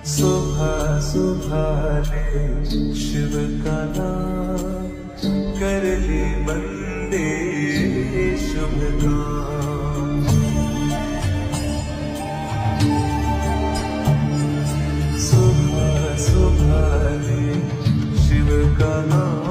सुबह सुबह रे शिव का नाम कर ले बंदे शुभ काम। सुबह सुबह रे शिव का नाम